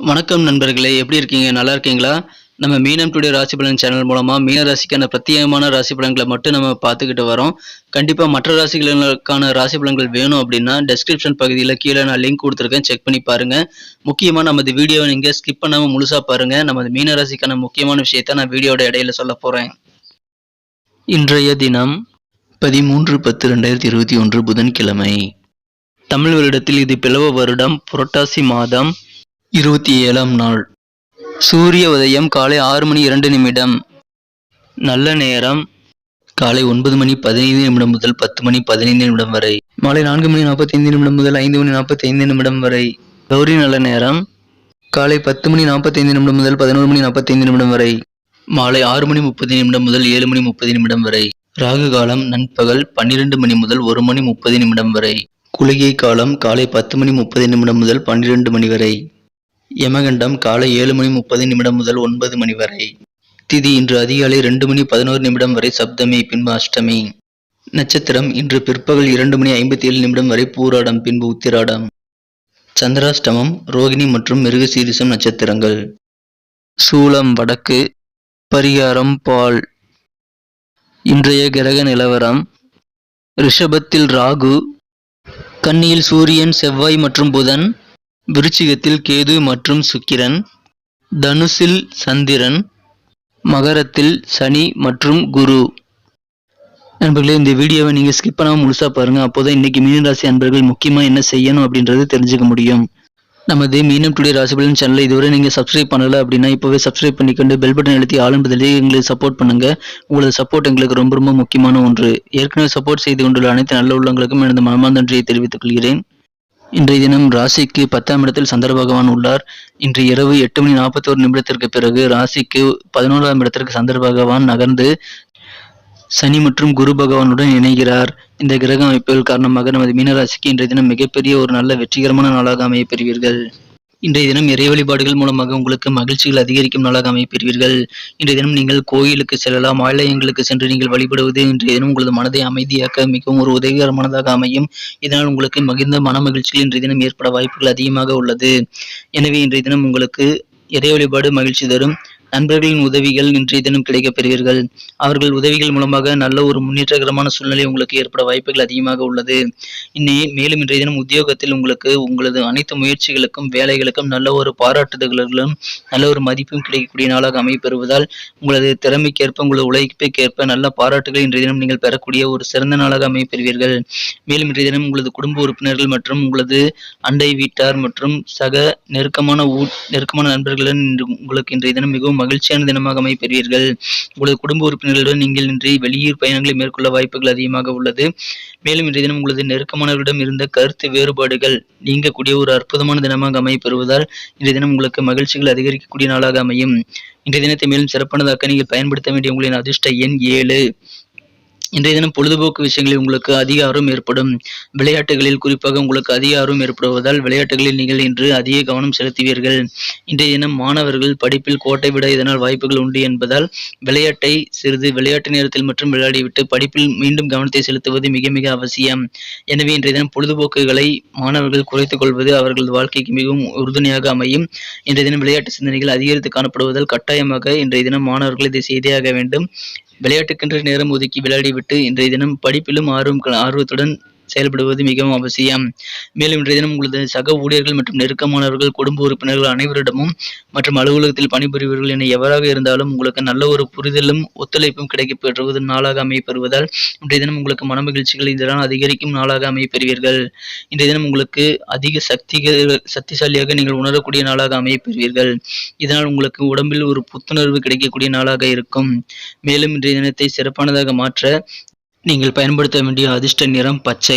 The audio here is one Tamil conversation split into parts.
வணக்கம் நண்பர்களே, எப்படி இருக்கீங்க? நல்லா இருக்கீங்களா? நம்ம மீனம் டுடே ராசி பலன் சேனல் மூலமா மீன ராசிக்கான பிரத்யேகமான ராசி பலன்களை மட்டும் நம்ம பார்த்துக்கிட்டு வரோம். கண்டிப்பா மற்ற ராசிகளுக்கான ராசி பலன்கள் வேணும் அப்படின்னா டெஸ்கிரிப்ஷன் பகுதியில் கீழே நான் லிங்க் கொடுத்துருக்கேன், செக் பண்ணி பாருங்க. முக்கியமா நமது வீடியோவை நீங்க ஸ்கிப் பண்ணாம முழுசா பாருங்க. நமது மீன ராசிக்கான முக்கியமான விஷயத்த நான் வீடியோட இடையில சொல்ல போறேன். இன்றைய தினம் 13/10/2021 புதன்கிழமை. தமிழ் வருடத்தில் இது பிளவ வருடம் புரட்டாசி மாதம் 27ஆம் நாள். சூரிய உதயம் காலை 6:02 நல்ல நேரம் காலை 9:15 முதல் 10:15 வரை. மாலை 4:45 முதல் 5:45 வரை. கௌரி நல்ல நேரம் காலை 10:45 முதல் 11:45 வரை. மாலை 6:30 முதல் 7:30 வரை. ராகு காலம் நண்பகல் 12 மணி முதல் 1:30 வரை. குளிகை காலம் காலை 10:30 முதல் 12 வரை. யமகண்டம் காலை 7:30 முதல் 9 வரை. திதி இன்று அதிகாலை 2:11 வரை சப்தமி, பின்பு அஷ்டமி. நட்சத்திரம் இன்று பிற்பகல் 2:57 வரை பூராடம், பின்பு உத்திராடம். சந்திராஷ்டமம் ரோகிணி மற்றும் மிருகசீரிசம் நட்சத்திரங்கள். சூலம் வடக்கு, பரிகாரம் பால். இன்றைய கிரக நிலவரம்: ரிஷபத்தில் ராகு, கன்னியில் சூரியன், செவ்வாய் மற்றும் புதன், விருச்சிகத்தில் கேது மற்றும் சுக்கிரன், தனுசில் சந்திரன், மகரத்தில் சனி மற்றும் குரு. நண்பர்களே, இந்த வீடியோவை நீங்கள் ஸ்கிப் பண்ணாமல் முழுசாக பாருங்கள். அப்போதான் இன்றைக்கி மீனராசி அன்பர்கள் முக்கியமாக என்ன செய்யணும் அப்படின்றது தெரிஞ்சுக்க முடியும். நமது மீனம் டுடே ராசி பலன் சேனலை இதுவரை நீங்கள் சப்ஸ்கிரைப் பண்ணலை அப்படின்னா இப்போவே சப்ஸ்கிரைப் பண்ணிக்கொண்டு பெல் பட்டன் அழுத்தி ஆல் என்பதிலே எங்களுக்கு சப்போர்ட் பண்ணுங்கள். உங்களது சப்போர்ட் எங்களுக்கு ரொம்ப ரொம்ப முக்கியமான ஒன்று. ஏற்கனவே சப்போர்ட் செய்து கொண்டுள்ள அனைத்து நல்ல உள்ளங்களுக்கும் எனது மனமார்ந்த நன்றியை தெரிவித்துக் கொள்கிறேன். இன்றைய தினம் ராசிக்கு 10ஆம் இடத்தில் சந்திர பகவான் உள்ளார். இன்று இரவு 8:41 பிறகு ராசிக்கு 11ஆம் இடத்திற்கு சந்திர பகவான் நகர்ந்து சனி மற்றும் குரு பகவானுடன் இணைகிறார். இந்த கிரக அமைப்புகள் காரணமாக நமது மீனராசிக்கு இன்றைய தினம் மிகப்பெரிய ஒரு நல்ல வெற்றிகரமான நாளாக அமைய பெறுவீர்கள். இன்றைய தினம் இறை வழிபாடுகள் மூலமாக உங்களுக்கு மகிழ்ச்சிகள் அதிகரிக்கும் நாளாக அமைய பெறுவீர்கள். இன்றைய தினம் நீங்கள் கோயிலுக்கு செல்லலாம், ஆலயங்களுக்கு சென்று நீங்கள் வழிபடுவது இன்றைய தினம் உங்களது மனதை அமைதியாக்க மிகவும் ஒரு உதவிகரமானதாக அமையும். இதனால் உங்களுக்கு மகிழ்ந்த மன மகிழ்ச்சிகள் இன்றைய தினம் ஏற்பட வாய்ப்புகள் அதிகமாக உள்ளது. எனவே இன்றைய தினம் உங்களுக்கு இறை வழிபாடு மகிழ்ச்சி தரும். நண்பர்களின் உதவிகள் இன்றைய தினம் கிடைக்கப் பெறுவீர்கள். அவர்கள் உதவிகள் மூலமாக நல்ல ஒரு முன்னேற்றகரமான சூழ்நிலை உங்களுக்கு ஏற்பட வாய்ப்புகள் அதிகமாக உள்ளது. மேலும் இன்றைய தினம் உத்தியோகத்தில் உங்களுக்கு உங்களது அனைத்து முயற்சிகளுக்கும் வேலைகளுக்கும் நல்ல ஒரு பாராட்டுதல்களும் நல்ல ஒரு மதிப்பும் கிடைக்கக்கூடிய நாளாக அமைப்பெறுவதால் உங்களது திறமைக்கேற்ப உங்களது உழைப்புக்கேற்ப நல்ல பாராட்டுகளை இன்றைய தினம் நீங்கள் பெறக்கூடிய ஒரு சிறந்த நாளாக அமைப்பெறுவீர்கள். மேலும் இன்றைய தினம் உங்களது குடும்ப உறுப்பினர்கள் மற்றும் உங்களது அண்டை வீட்டார் மற்றும் சக நெருக்கமான நண்பர்களுடன் உங்களுக்கு இன்றைய தினம் மிகவும் மகிழ்ச்சியான தினமாக அமைப்பெறுவீர்கள். உங்களது குடும்ப உறுப்பினர்களுடன் நீங்கள் இன்று வெளியூர் பயணங்களை மேற்கொள்ள வாய்ப்புகள் அதிகமாக உள்ளது. மேலும் இன்றைய தினம் உங்களது நெருக்கமானவர்களிடம் இருந்த கருத்து வேறுபாடுகள் நீங்கக்கூடிய ஒரு அற்புதமான தினமாக அமைப்பெறுவதால் இன்றைய தினம் உங்களுக்கு மகிழ்ச்சிகள் அதிகரிக்கக்கூடிய நாளாக அமையும். இன்றைய தினத்தை மேலும் சிறப்பானதாக்க நீங்கள் பயன்படுத்த வேண்டிய உங்களின் அதிர்ஷ்ட எண் 7. இன்றைய தினம் பொழுதுபோக்கு விஷயங்களில் உங்களுக்கு அதிக ஆர்வம் ஏற்படும். விளையாட்டுகளில் குறிப்பாக உங்களுக்கு அதிக ஆர்வம் ஏற்படுவதால் விளையாட்டுகளில் நீங்கள் இன்று அதிக கவனம் செலுத்துவீர்கள். இன்றைய தினம் மாணவர்கள் படிப்பில் கோட்டை விட இதனால் வாய்ப்புகள் உண்டு என்பதால் விளையாட்டை சிறிது விளையாட்டு நேரத்தில் மட்டும் விளையாடிவிட்டு படிப்பில் மீண்டும் கவனத்தை செலுத்துவது மிக மிக அவசியம். எனவே இன்றைய தினம் பொழுதுபோக்குகளை மாணவர்கள் குறைத்துக் கொள்வது அவர்களது வாழ்க்கைக்கு மிகவும் உறுதுணையாக அமையும். இன்றைய தினம் விளையாட்டு சிந்தனைகள் அதிகரித்து காணப்படுவதால் கட்டாயமாக இன்றைய தினம் மாணவர்கள் இதை செய்தே ஆக வேண்டும். விளையாட்டுக்கென்று நேரம் ஒதுக்கி விளையாடிவிட்டு இன்றைய தினம் படிப்பிலும் ஆர்வத்துடன் செயல்படுவது மிகவும் அவசியம். மேலும் இன்றைய தினம் உங்களது சக ஊழியர்கள் மற்றும் நெருக்கமானவர்கள், குடும்ப உறுப்பினர்கள் அனைவரிடமும் மற்றும் அலுவலகத்தில் பணிபுரிவர்கள் என எவராக இருந்தாலும் உங்களுக்கு நல்ல ஒரு புரிதலும் ஒத்துழைப்பும் கிடைக்கப்பெறுவது நாளாக அமையப்பெறுவதால் இன்றைய தினம் உங்களுக்கு மன மகிழ்ச்சிகள் இதனால் அதிகரிக்கும் நாளாக அமையப்பெறுவீர்கள். இன்றைய தினம் உங்களுக்கு அதிக சக்திசாலியாக நீங்கள் உணரக்கூடிய நாளாக அமையப்பெறுவீர்கள். இதனால் உங்களுக்கு உடம்பில் ஒரு புத்துணர்வு கிடைக்கக்கூடிய நாளாக இருக்கும். மேலும் இன்றைய தினத்தை சிறப்பானதாக மாற்ற நீங்கள் பயன்படுத்த வேண்டிய அதிர்ஷ்ட நிறம் பச்சை.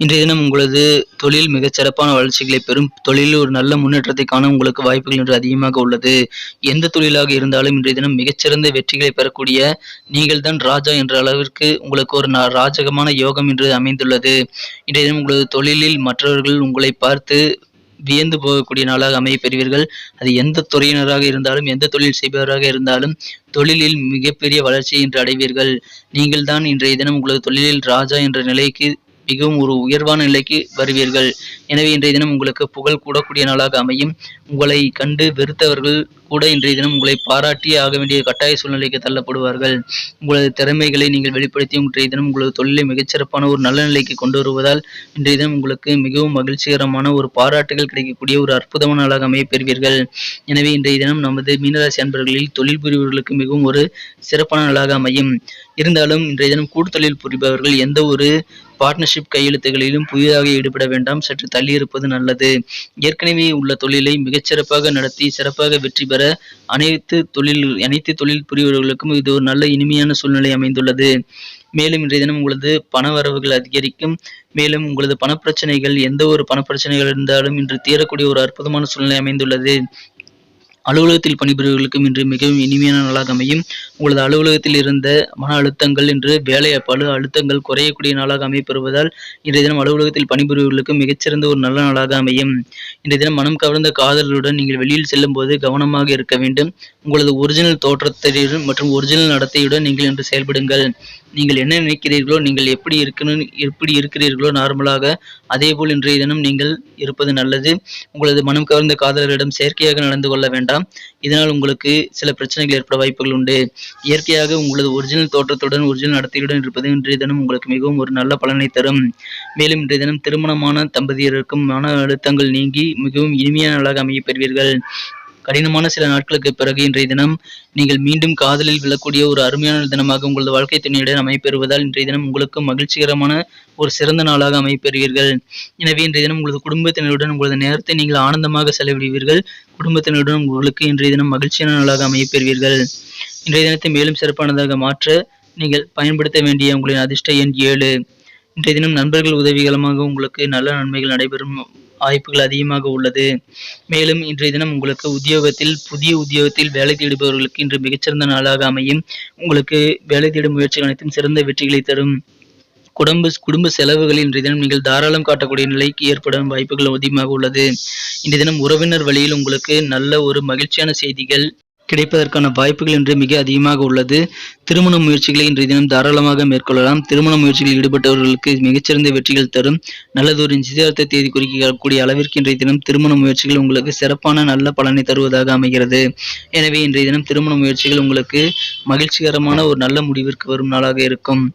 இன்றைய தினம் உங்களது தொழில் மிகச் சிறப்பான வளர்ச்சிகளை பெறும். தொழிலில் ஒரு நல்ல முன்னேற்றத்தை காண உங்களுக்கு வாய்ப்புகள் இன்று அதிகமாக உள்ளது. எந்த தொழிலாக இருந்தாலும் இன்றைய தினம் மிகச்சிறந்த வெற்றிகளை பெறக்கூடிய நீங்கள் தான் ராஜா என்ற அளவிற்கு உங்களுக்கு ஒரு ராஜகமான யோகம் இன்று அமைந்துள்ளது. இன்றைய தினம் உங்களது தொழிலில் மற்றவர்கள் உங்களை பார்த்து வியந்து போகக்கூடிய நாளாக அமைய பெறுவீர்கள். அது எந்த துறையினராக இருந்தாலும் எந்த தொழில் செய்பவராக இருந்தாலும் தொழிலில் மிகப்பெரிய வளர்ச்சியை இன்று அடைவீர்கள். நீங்கள் தான் இன்றைய தினம் உங்களது தொழிலில் ராஜா என்ற நிலைக்கு மிகவும் ஒரு உயர்வான நிலைக்கு வருவீர்கள். எனவே இன்றைய தினம் உங்களுக்கு புகழ் கூடக்கூடிய நாளாக அமையும். உங்களை கண்டு வெறுத்தவர்கள் கூட இன்றைய தினம் உங்களை பாராட்டியே ஆக வேண்டிய கட்டாய சூழ்நிலைக்கு தள்ளப்படுவார்கள். உங்களது திறமைகளை நீங்கள் வெளிப்படுத்தி இன்றைய தினம் உங்களது தொழிலை மிகச்சிறப்பான ஒரு நல்ல நிலைக்கு கொண்டு வருவதால் இன்றைய தினம் உங்களுக்கு மிகவும் மகிழ்ச்சிகரமான ஒரு பாராட்டுகள் கிடைக்கக்கூடிய ஒரு அற்புதமான நாளாக அமைய பெறுவீர்கள். எனவே இன்றைய தினம் நமது மீனராசி அன்பர்களில் தொழில் புரிபவர்களுக்கு மிகவும் ஒரு சிறப்பான நாளாக அமையும். இருந்தாலும் இன்றைய தினம் கூட்டுத்தொழில் புரிபவர்கள் எந்த ஒரு பார்ட்னர்ஷிப் கையெழுத்துகளிலும் புதிதாக ஈடுபட வேண்டாம். சற்று தள்ளி இருப்பது நல்லது. ஏற்கனவே உள்ள தொழிலை மிகச்சிறப்பாக நடத்தி சிறப்பாக வெற்றி பெற அனைத்து தொழில் புரிபவர்களுக்கும் இது ஒரு நல்ல இனிமையான சூழ்நிலை அமைந்துள்ளது. மேலும் இன்றைய தினம் உங்களது பண வரவுகள் அதிகரிக்கும். மேலும் உங்களது பணப்பிரச்சனைகள் எந்த ஒரு பணப்பிரச்சனைகள் இருந்தாலும் இன்று தீரக்கூடிய ஒரு அற்புதமான சூழ்நிலை அமைந்துள்ளது. அலுவலகத்தில் பணிபுரிபவர்களுக்கும் இன்று மிகவும் இனிமையான நாளாக அமையும். உங்களது அலுவலகத்தில் இருந்த மன அழுத்தங்கள் இன்று வேலை பளு அழுத்தங்கள் குறையக்கூடிய நாளாக அமையப்பெறுவதால் இன்றைய தினம் அலுவலகத்தில் பணிபுரிபவர்களுக்கு மிகச்சிறந்த ஒரு நல்ல நாளாக அமையும். இன்றைய தினம் மனம் கவர்ந்த காதலருடன் நீங்கள் வெளியில் செல்லும் போது கவனமாக இருக்க வேண்டும். உங்களது ஒரிஜினல் தோற்றத்துடன் மற்றும் ஒரிஜினல் நடத்தையுடன் நீங்கள் இன்று செயல்படுங்கள். நீங்கள் என்ன நினைக்கிறீர்களோ, நீங்கள் எப்படி இருக்கிறீர்களோ நார்மலாக அதேபோல் இன்றைய தினம் நீங்கள் இருப்பது நல்லது. உங்களது மனம் கவர்ந்த காதலரிடம் செயற்கையாக நடந்து கொள்ள வேண்டாம். இதனால் உங்களுக்கு சில பிரச்சனைகள் ஏற்பட வாய்ப்புகள் உண்டு. இயற்கையாக உங்களது ஒரிஜினல் தோற்றத்துடன் ஒரிஜினல் நடத்தையுடன் இருப்பது இன்றைய தினம் உங்களுக்கு மிகவும் ஒரு நல்ல பலனை தரும். மேலும் இன்றைய தினம் திருமணமான தம்பதியருக்கும் மன அழுத்தங்கள் நீங்கி மிகவும் இனிமையான நாளாக அமையப் பெறுவீர்கள். கடினமான சில நாட்களுக்கு பிறகு இன்றைய தினம் நீங்கள் மீண்டும் காதலில் விழக்கூடிய ஒரு அருமையான தினமாக உங்களது வாழ்க்கை துணையுடன் அமைப்பெறுவதால் இன்றைய தினம் உங்களுக்கு மகிழ்ச்சிகரமான ஒரு சிறந்த நாளாக அமைப்பெறுவீர்கள். எனவே இன்றைய தினம் உங்களது குடும்பத்தினருடன் உங்களது நேரத்தை நீங்கள் ஆனந்தமாக செலவிடுவீர்கள். குடும்பத்தினருடன் உங்களுக்கு இன்றைய தினம் மகிழ்ச்சியான நாளாக அமைப்பெறுவீர்கள். இன்றைய தினத்தை மேலும் சிறப்பானதாக மாற்ற நீங்கள் பயன்படுத்த வேண்டிய உங்களின் அதிர்ஷ்ட எண் 7. இன்றைய தினம் நண்பர்கள் உதவிகரமாக உங்களுக்கு நல்ல நன்மைகள் நடைபெறும் வாய்ப்புகள் அதிகமாக உள்ளது. மேலும் இன்றைய தினம் உங்களுக்கு புதிய உத்தியோகத்தில் வேலை தேடுபவர்களுக்கு இன்று மிகச்சிறந்த நாளாக அமையும். உங்களுக்கு வேலை தேடும் முயற்சிகள் அனைத்தும் சிறந்த வெற்றிகளை தரும். குடும்ப செலவுகளில் இன்றைய தினம் நீங்கள் தாராளம் காட்டக்கூடிய நிலைக்கு ஏற்படும் வாய்ப்புகள் அதிகமாக உள்ளது. இன்றைய தினம் உறவினர் வழியில் உங்களுக்கு நல்ல ஒரு மகிழ்ச்சியான செய்திகள் கிடைப்பதற்கான வாய்ப்புகள் இன்று மிக அதிகமாக உள்ளது. திருமண முயற்சிகளை இன்றைய தினம் தாராளமாக மேற்கொள்ளலாம். திருமண முயற்சிகளில் ஈடுபட்டவர்களுக்கு மிகச்சிறந்த வெற்றிகள் தரும். நல்லதொரு நிச்சயதார்த்த தேதி குறிக்கக்கூடிய அளவிற்கு இன்றைய தினம் திருமண முயற்சிகள் உங்களுக்கு சிறப்பான நல்ல பலனை தருவதாக அமைகிறது. எனவே இன்றைய தினம் திருமண முயற்சிகள் உங்களுக்கு மகிழ்ச்சிகரமான ஒரு நல்ல முடிவிற்கு வரும் நாளாக இருக்கும்.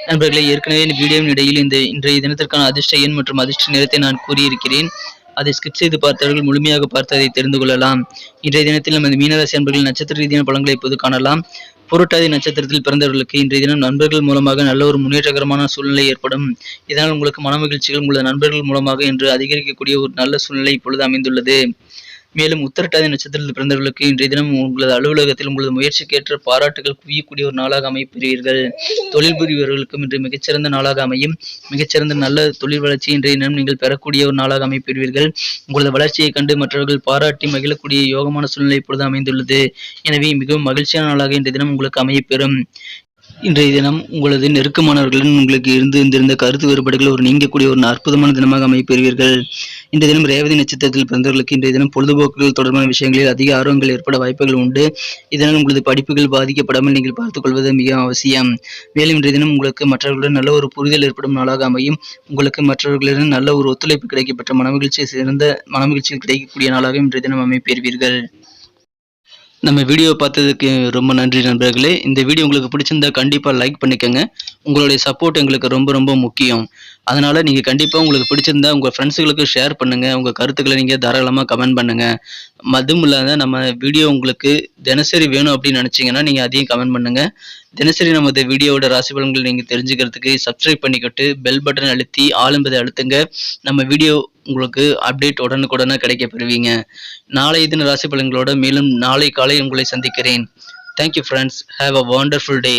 நண்பர்களே, ஏற்கனவே இந்த வீடியோவின் இடையில் இன்றைய தினத்திற்கான அதிர்ஷ்ட எண் மற்றும் அதிர்ஷ்ட நிறத்தை நான் கூறியிருக்கிறேன். அதை ஸ்கிப் செய்து பார்த்தவர்கள் முழுமையாக பார்த்து அதை தெரிந்து கொள்ளலாம். இன்றைய தினத்தில் நமது மீனராசி அன்பர்கள் நட்சத்திர ரீதியான பலன்களை இப்போது காணலாம். புரட்டாதி நட்சத்திரத்தில் பிறந்தவர்களுக்கு இன்றைய தினம் நண்பர்கள் மூலமாக நல்ல ஒரு முன்னேற்றகரமான சூழ்நிலை ஏற்படும். இதனால் உங்களுக்கு மன மகிழ்ச்சிகள் உங்களது நண்பர்கள் மூலமாக இன்று அதிகரிக்கக்கூடிய ஒரு நல்ல சூழ்நிலை இப்பொழுது அமைந்துள்ளது. மேலும் உத்திரட்டாதி நட்சத்திரத்தில் பிறந்தவர்களுக்கு இன்றைய தினம் உங்களது அலுவலகத்தில் உங்களது முயற்சிக்கேற்ற பாராட்டுகள் குவியக்கூடிய ஒரு நாளாக அமைப்பெறுவீர்கள். தொழில் புரிபவர்களுக்கும் இன்று மிகச்சிறந்த நாளாக அமையும். மிகச்சிறந்த நல்ல தொழில் வளர்ச்சி இன்றைய தினம் நீங்கள் பெறக்கூடிய ஒரு நாளாக அமைப்பெறுவீர்கள். உங்களது வளர்ச்சியை கண்டு மற்றவர்கள் பாராட்டி மகிழக்கூடிய யோகமான சூழ்நிலை இப்பொழுது அமைந்துள்ளது. எனவே மிகவும் மகிழ்ச்சியான நாளாக இன்றைய தினம் உங்களுக்கு அமையப்பெறும். இன்றைய தினம் உங்களது நெருக்கமானவர்களுடன் உங்களுக்கு இருந்திருந்த கருத்து வேறுபாடுகள் ஒரு நீங்கக்கூடிய ஒரு அற்புதமான தினமாக அமைப்பெறுவீர்கள். இந்த தினம் ரேவதி நட்சத்திரத்தில் பிறந்தவர்களுக்கு இன்றைய தினம் பொழுதுபோக்குகள் தொடர்பான விஷயங்களில் அதிக ஆர்வங்கள் ஏற்பட வாய்ப்புகள் உண்டு. இதனால் உங்களது படிப்புகள் பாதிக்கப்படாமல் நீங்கள் பார்த்துக் கொள்வது மிக அவசியம். மேலும் இன்றைய தினம் உங்களுக்கு மற்றவர்களுடன் நல்ல ஒரு புரிதல் ஏற்படும் நாளாக அமையும். உங்களுக்கு மற்றவர்களுடன் நல்ல ஒரு ஒத்துழைப்பு கிடைக்கப்பெற்ற சிறந்த மனமகிழ்ச்சியில் கிடைக்கக்கூடிய நாளாக இன்றைய தினம் அமைப்பெறுவீர்கள். நம்ம வீடியோ பார்த்ததுக்கு ரொம்ப நன்றி நண்பர்களே. இந்த வீடியோ உங்களுக்கு பிடிச்சிருந்தா கண்டிப்பாக லைக் பண்ணிக்கோங்க. உங்களுடைய சப்போர்ட் எங்களுக்கு ரொம்ப ரொம்ப முக்கியம். அதனால் நீங்கள் கண்டிப்பாக உங்களுக்கு பிடிச்சிருந்தா உங்கள் ஃப்ரெண்ட்ஸுகளுக்கு ஷேர் பண்ணுங்கள். உங்கள் கருத்துக்களை நீங்கள் தாராளமாக கமெண்ட் பண்ணுங்கள். அதுவும் இல்லாத நம்ம வீடியோ உங்களுக்கு தினசரி வேணும் அப்படின்னு நினச்சிங்கன்னா நீங்கள் அதையும் கமெண்ட் பண்ணுங்கள். தினசரி நமது வீடியோவோட ராசி பலன்கள் நீங்கள் தெரிஞ்சுக்கிறதுக்கு சப்ஸ்கிரைப் பண்ணிக்கிட்டு பெல் பட்டன் அழுத்தி ஆல் என்பதை அழுத்துங்க. நம்ம வீடியோ உங்களுக்கு அப்டேட் உடனுக்குடனே கிடைக்க பெறுவீங்க. நாளை தின ராசி பலன்களோட மேலும் நாளை காலை உங்களை சந்திக்கிறேன். Thank you friends. Have a wonderful day.